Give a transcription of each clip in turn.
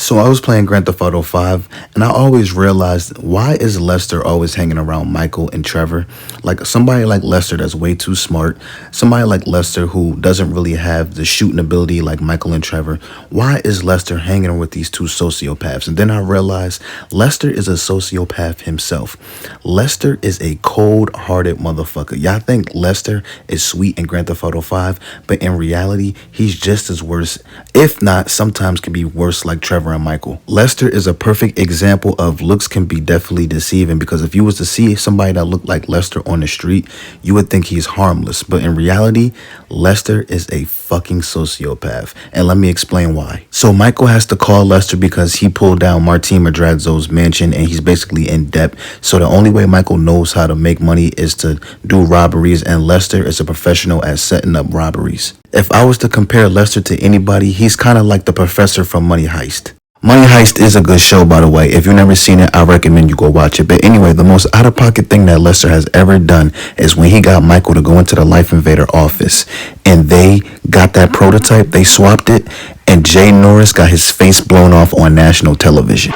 So I was playing Grand Theft Auto 5, and I always realized, why is Lester always hanging around Micheal and Trevor? Like somebody like Lester that's way too smart, somebody like Lester who doesn't really have the shooting ability like Micheal and Trevor. Why is Lester hanging with these two sociopaths? And then I realized Lester is a sociopath himself. Lester is a cold-hearted motherfucker. Y'all think Lester is sweet in Grand Theft Auto 5, but in reality, he's just as worse, if not sometimes can be worse, like Trevor and Micheal. Lester is a perfect example of looks can be definitely deceiving, because if you was to see somebody that looked like Lester on the street, you would think he's harmless. But in reality, Lester is a fucking sociopath. And let me explain why. So Micheal has to call Lester because he pulled down Martin Madrazo's mansion and he's basically in debt. So the only way Micheal knows how to make money is to do robberies, and Lester is a professional at setting up robberies. If I was to compare Lester to anybody, he's kind of like the professor from Money Heist. Money Heist is a good show, by the way. If you've never seen it, I recommend you go watch it. But anyway, the most out-of-pocket thing that Lester has ever done is when he got Micheal to go into the Life Invader office, and they got that prototype, they swapped it, and Jay Norris got his face blown off on national television.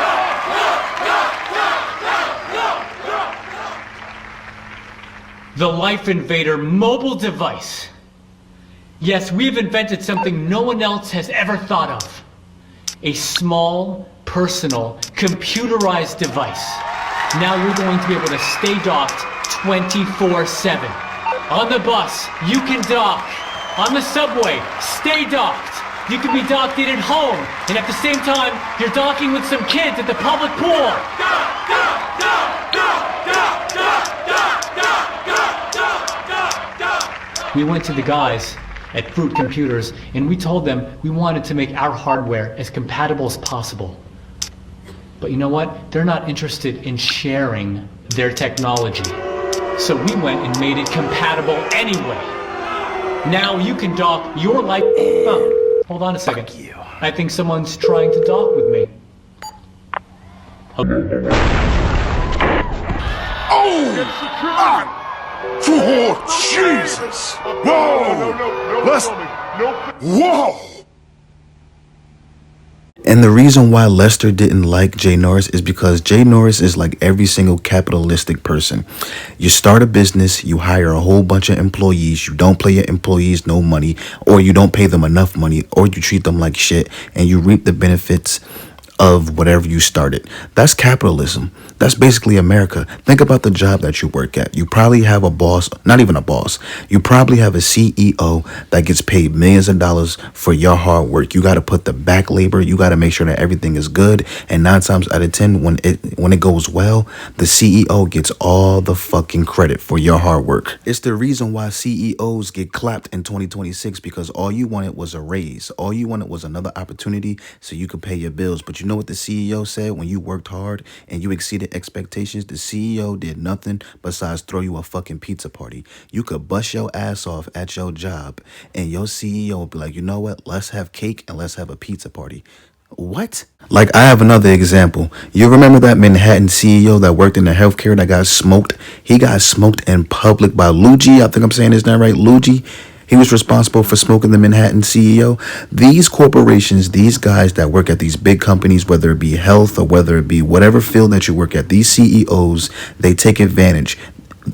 The Life Invader mobile device. Yes, we've invented something no one else has ever thought of. A small, personal, computerized device. Now you're going to be able to stay docked 24/7. On the bus, you can dock. On the subway, stay docked. You can be docked in at home, and at the same time, you're docking with some kids at the public pool. We went to the guys at Fruit Computers, and we told them we wanted to make our hardware as compatible as possible. But you know what? They're not interested in sharing their technology. So we went and made it compatible anyway. Now you can dock your life. Oh, hold on a second. Fuck you. I think someone's trying to dock with me. Oh, Jesus! Whoa! Whoa! And the reason why Lester didn't like Jay Norris is because Jay Norris is like every single capitalistic person. You start a business, you hire a whole bunch of employees, you don't pay your employees no money, or you don't pay them enough money, or you treat them like shit, and you reap the benefits of whatever you started. That's capitalism. That's basically America. Think about the job that you work at. You probably have a boss, not even a boss. You probably have a CEO that gets paid millions of dollars for your hard work. You got to put the back labor. You got to make sure that everything is good. And 9 times out of 10, when it goes well, the CEO gets all the fucking credit for your hard work. It's the reason why CEOs get clapped in 2026, because all you wanted was a raise. All you wanted was another opportunity so you could pay your bills. But you know what the CEO said when you worked hard and you exceeded expectations? The CEO did nothing besides throw you a fucking pizza party. You could bust your ass off at your job and your CEO would be like, you know what? Let's have cake and let's have a pizza party. What? Like, I have another example. You remember that Manhattan CEO that worked in the healthcare that got smoked? He got smoked in public by Luigi. I think I'm saying his name right. Luigi. He was responsible for smoking the Manhattan CEO. These corporations, these guys that work at these big companies, whether it be health or whether it be whatever field that you work at, these CEOs, they take advantage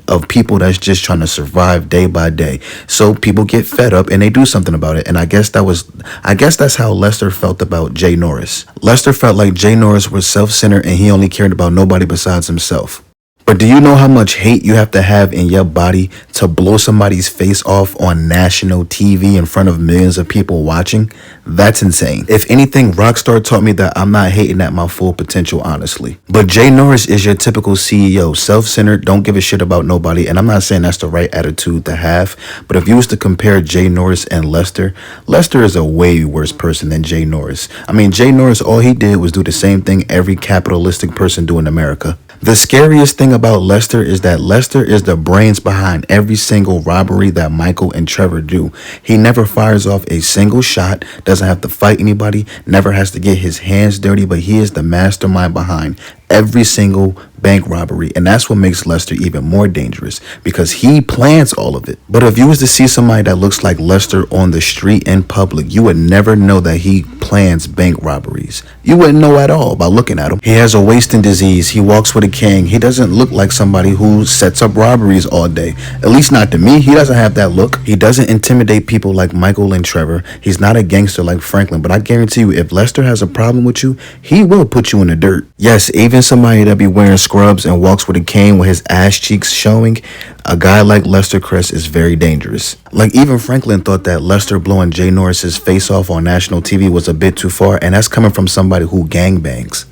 of people that's just trying to survive day by day. So people get fed up and they do something about it. And I guess that's how Lester felt about Jay Norris. Lester felt like Jay Norris was self-centered and he only cared about nobody besides himself. But do you know how much hate you have to have in your body to blow somebody's face off on national TV in front of millions of people watching? That's insane. If anything, Rockstar taught me that I'm not hating at my full potential, honestly. But Jay Norris is your typical CEO, self-centered, don't give a shit about nobody. And I'm not saying that's the right attitude to have. But if you was to compare Jay Norris and Lester, Lester is a way worse person than Jay Norris. I mean, Jay Norris, all he did was do the same thing every capitalistic person do in America. The scariest thing about Lester is that Lester is the brains behind every single robbery that Micheal and Trevor do. He never fires off a single shot, doesn't have to fight anybody, never has to get his hands dirty, but he is the mastermind behind every single bank robbery. And that's what makes Lester even more dangerous, because he plans all of it. But if you was to see somebody that looks like Lester on the street in public, you would never know that he plans bank robberies. You wouldn't know at all by looking at him. He has a wasting disease. He walks with a cane. He doesn't look like somebody who sets up robberies all day. At least not to me. He doesn't have that look. He doesn't intimidate people like Micheal and Trevor. He's not a gangster like Franklin. But I guarantee you, if Lester has a problem with you, he will put you in the dirt. Yes, even somebody that be wearing scrubs and walks with a cane with his ass cheeks showing, a guy like Lester Crest is very dangerous. Like, even Franklin thought that Lester blowing Jay Norris's face off on national TV was a bit too far, and that's coming from somebody who gangbangs.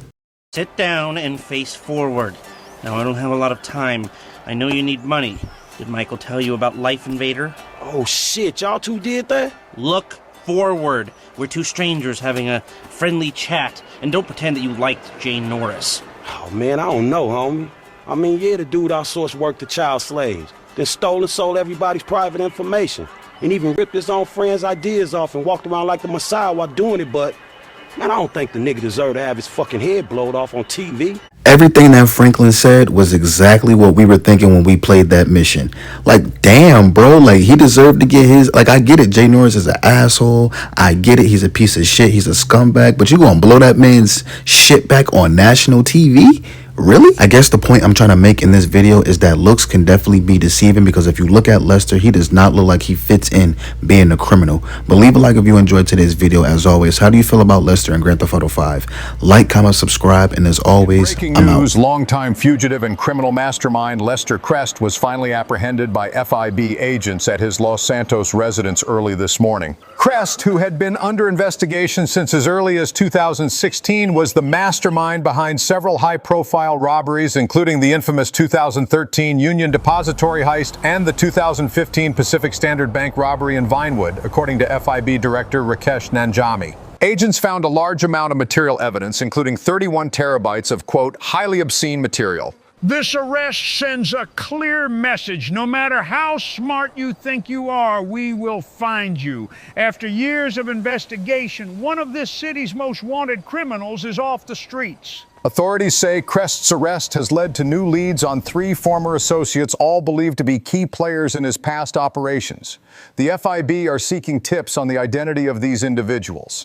Sit down and face forward. Now, I don't have a lot of time. I know you need money. Did Michael tell you about Life Invader? Oh shit, y'all two did that? Look forward. We're two strangers having a friendly chat, and don't pretend that you liked Jay Norris. Oh man, I don't know, homie. I mean, yeah, the dude outsourced work to child slaves, then stole and sold everybody's private information, and even ripped his own friends' ideas off and walked around like the Messiah while doing it, but man, I don't think the nigga deserved to have his fucking head blowed off on TV. Everything that Franklin said was exactly what we were thinking when we played that mission. Like, damn, bro, like, he deserved to get his. Like, I get it, Jay Norris is an asshole. I get it, he's a piece of shit, he's a scumbag, but you gonna blow that man's shit back on national TV? Really? I guess the point I'm trying to make in this video is that looks can definitely be deceiving, because if you look at Lester, he does not look like he fits in being a criminal. But leave a like if you enjoyed today's video. As always, how do you feel about Lester and Grand Theft Auto 5? Like, comment, subscribe, and as always, Breaking I'm out. news, longtime fugitive and criminal mastermind Lester Crest was finally apprehended by FIB agents at his Los Santos residence early this morning. Crest, who had been under investigation since as early as 2016, was the mastermind behind several high-profile robberies, including the infamous 2013 Union Depository heist and the 2015 Pacific Standard Bank robbery in Vinewood, according to FIB Director Rakesh Nanjami. Agents found a large amount of material evidence, including 31 terabytes of, quote, highly obscene material. This arrest sends a clear message. No matter how smart you think you are, we will find you. After years of investigation, one of this city's most wanted criminals is off the streets. Authorities say Crest's arrest has led to new leads on 3 former associates, all believed to be key players in his past operations. The FIB are seeking tips on the identity of these individuals.